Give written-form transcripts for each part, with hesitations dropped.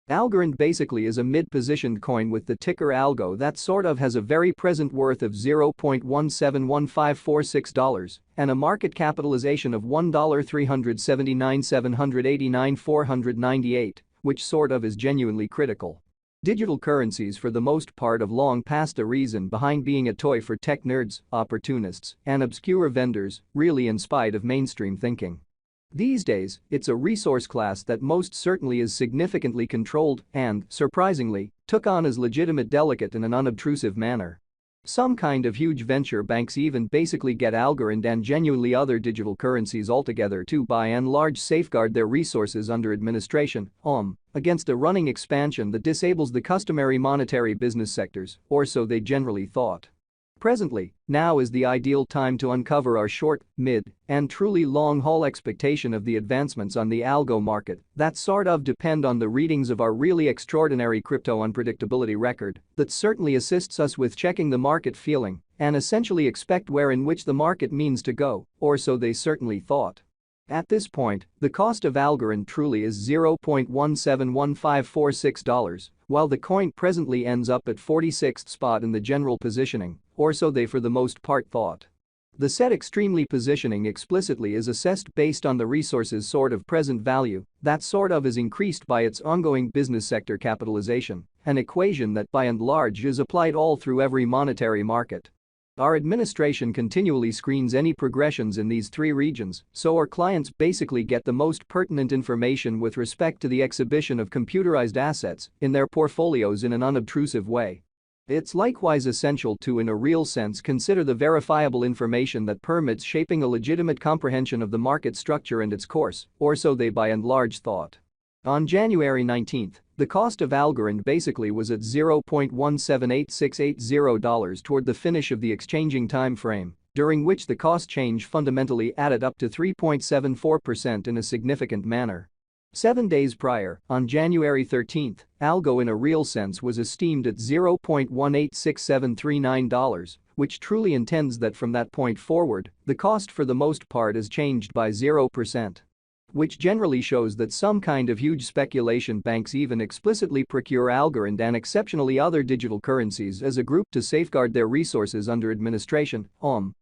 Algorand basically is a mid-positioned coin with the ticker Algo that sort of has a very present worth of $0.171546 and a market capitalization of $1,379,789,498, which sort of is genuinely critical. Digital currencies for the most part have long passed the reason behind being a toy for tech nerds, opportunists, and obscure vendors, really in spite of mainstream thinking. These days, it's a resource class that most certainly is significantly controlled and, surprisingly, took on as legitimate delicate in an unobtrusive manner. Some kind of huge venture banks even basically get Algorand and genuinely other digital currencies altogether to by and large safeguard their resources under administration, against a running expansion that disables the customary monetary business sectors, or so they generally thought. Presently, now is the ideal time to uncover our short, mid, and truly long-haul expectation of the advancements on the algo market that sort of depend on the readings of our really extraordinary crypto unpredictability record that certainly assists us with checking the market feeling and essentially expect where in which the market means to go, or so they certainly thought. At this point, the cost of Algorand truly is $0.171546, while the coin presently ends up at 46th spot in the general positioning, or so they for the most part thought. The said extremely positioning explicitly is assessed based on the resource's sort of present value that sort of is increased by its ongoing business sector capitalization, an equation that by and large is applied all through every monetary market. Our administration continually screens any progressions in these three regions, so our clients basically get the most pertinent information with respect to the exhibition of computerized assets in their portfolios in an unobtrusive way. It's likewise essential to, in a real sense, consider the verifiable information that permits shaping a legitimate comprehension of the market structure and its course, or so they by and large thought. On January 19, the cost of Algorand basically was at $0.178680 toward the finish of the exchanging time frame, during which the cost change fundamentally added up to 3.74% in a significant manner. 7 days prior, on January 13, Algo in a real sense was esteemed at $0.186739, which truly intends that from that point forward, the cost for the most part is changed by 0%. Which generally shows that some kind of huge speculation banks even explicitly procure Algorand and exceptionally other digital currencies as a group to safeguard their resources under administration,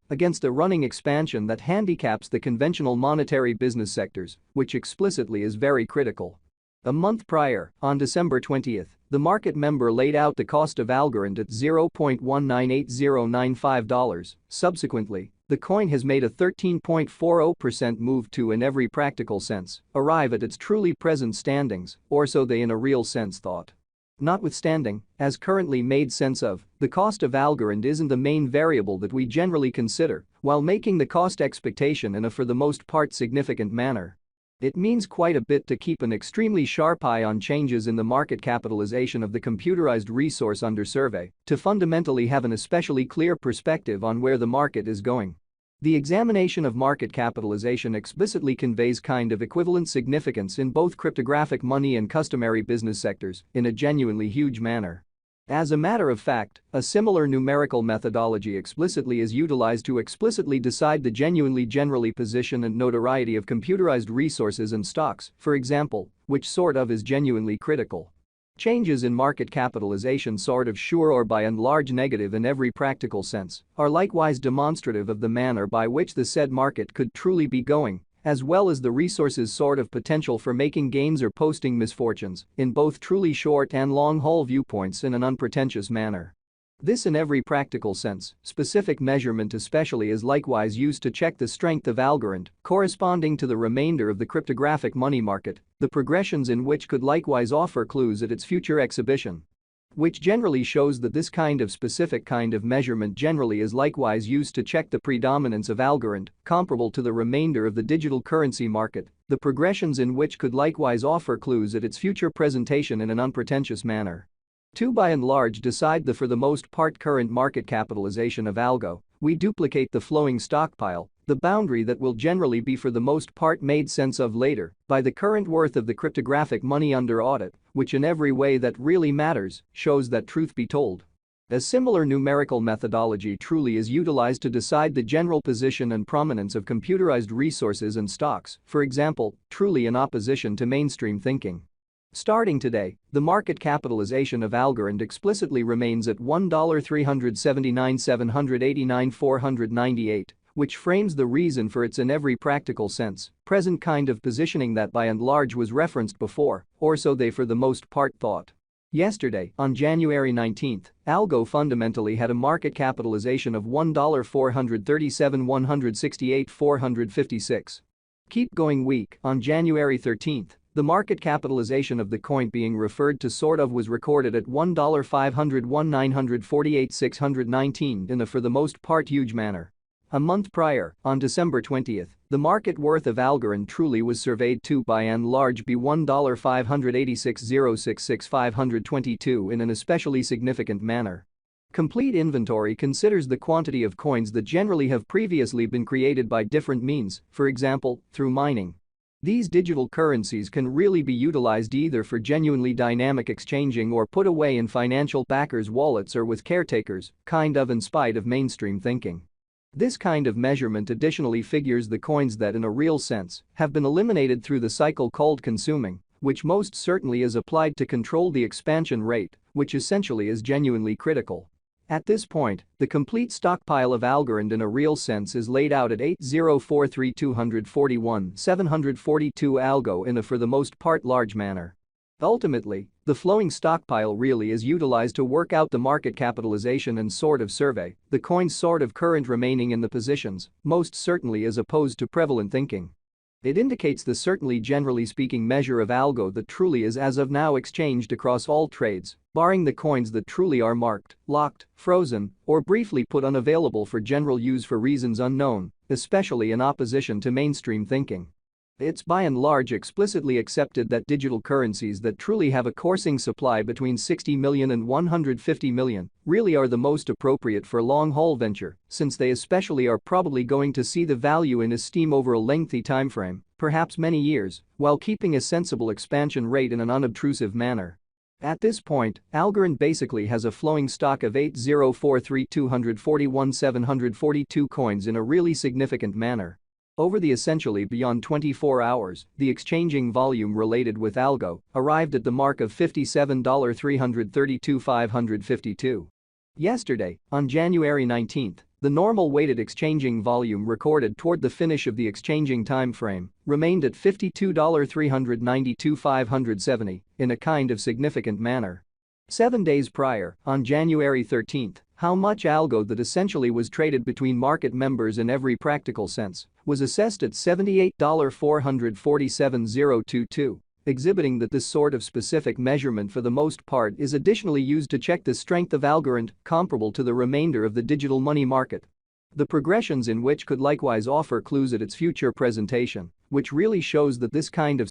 against a running expansion that handicaps the conventional monetary business sectors, which explicitly is very critical. A month prior, on December 20, the market member laid out the cost of Algorand at $0.198095. Subsequently, the coin has made a 13.40% move to, in every practical sense, arrive at its truly present standings, or so they in a real sense thought. Notwithstanding, as currently made sense of, the cost of Algorand isn't the main variable that we generally consider while making the cost expectation in a for the most part significant manner. It means quite a bit to keep an extremely sharp eye on changes in the market capitalization of the computerized resource under survey to fundamentally have an especially clear perspective on where the market is going. The examination of market capitalization explicitly conveys kind of equivalent significance in both cryptographic money and customary business sectors in a genuinely huge manner. As a matter of fact, a similar numerical methodology explicitly is utilized to explicitly decide the genuinely generally position and notoriety of computerized resources and stocks, for example, which sort of is genuinely critical. Changes in market capitalization sort of sure or by and large negative in every practical sense are likewise demonstrative of the manner by which the said market could truly be going, as well as the resource's sort of potential for making gains or posting misfortunes in both truly short and long-haul viewpoints in an unpretentious manner. This in every practical sense, specific measurement especially is likewise used to check the strength of Algorand corresponding to the remainder of the cryptographic money market, the progressions in which could likewise offer clues at its future exhibition. Which generally shows that this kind of specific kind of measurement generally is likewise used to check the predominance of Algorand, comparable to the remainder of the digital currency market, the progressions in which could likewise offer clues at its future presentation in an unpretentious manner. To by and large decide the for the most part current market capitalization of Algo, we duplicate the flowing stockpile, the boundary that will generally be for the most part made sense of later by the current worth of the cryptographic money under audit, which in every way that really matters shows that truth be told. A similar numerical methodology truly is utilized to decide the general position and prominence of computerized resources and stocks, for example, truly in opposition to mainstream thinking. Starting today, the market capitalization of Algorand explicitly remains at $1,379,789,498, which frames the reason for its in every practical sense present kind of positioning that by and large was referenced before, or so they for the most part thought. Yesterday, on January 19, Algo fundamentally had a market capitalization of $1,437,168,456. Keep going week, on January 13, the market capitalization of the coin being referred to was recorded at $1,501,948,619 in a for the most part huge manner. A month prior, on December 20, the market worth of Algorand truly was surveyed to by and large be $1,586,066,522 in an especially significant manner. Complete inventory considers the quantity of coins that generally have previously been created by different means, for example, through mining. These digital currencies can really be utilized either for genuinely dynamic exchanging or put away in financial backers' wallets or with caretakers, in spite of mainstream thinking. This kind of measurement additionally figures the coins that in a real sense have been eliminated through the cycle called consuming, which most certainly is applied to control the expansion rate, which essentially is genuinely critical. At this point, the complete stockpile of Algorand in a real sense is laid out at 8,043,241,742 Algo in a for the most part large manner. Ultimately, the flowing stockpile really is utilized to work out the market capitalization and survey the coin's current remaining in the positions, most certainly as opposed to prevalent thinking. It indicates the certainly generally speaking measure of Algo that truly is as of now exchanged across all trades, barring the coins that truly are marked, locked, frozen, or briefly put unavailable for general use for reasons unknown, especially in opposition to mainstream thinking. It's by and large explicitly accepted that digital currencies that truly have a coursing supply between 60 million and 150 million really are the most appropriate for long-haul venture, since they especially are probably going to see the value in esteem over a lengthy timeframe, perhaps many years, while keeping a sensible expansion rate in an unobtrusive manner. At this point, Algorand basically has a flowing stock of 8,043,241,742 coins in a really significant manner. Over the essentially beyond 24 hours, the exchanging volume related with Algo arrived at the mark of $57,332,552. Yesterday, on January 19, the normal weighted exchanging volume recorded toward the finish of the exchanging time frame remained at $52,392,570 in a significant manner. 7 days prior, on January 13, how much Algo that essentially was traded between market members in every practical sense was assessed at $78,447,022, exhibiting that this specific measurement for the most part is additionally used to check the strength of Algorand comparable to the remainder of the digital money market. The progressions in which could likewise offer clues at its future presentation, which really shows that this kind of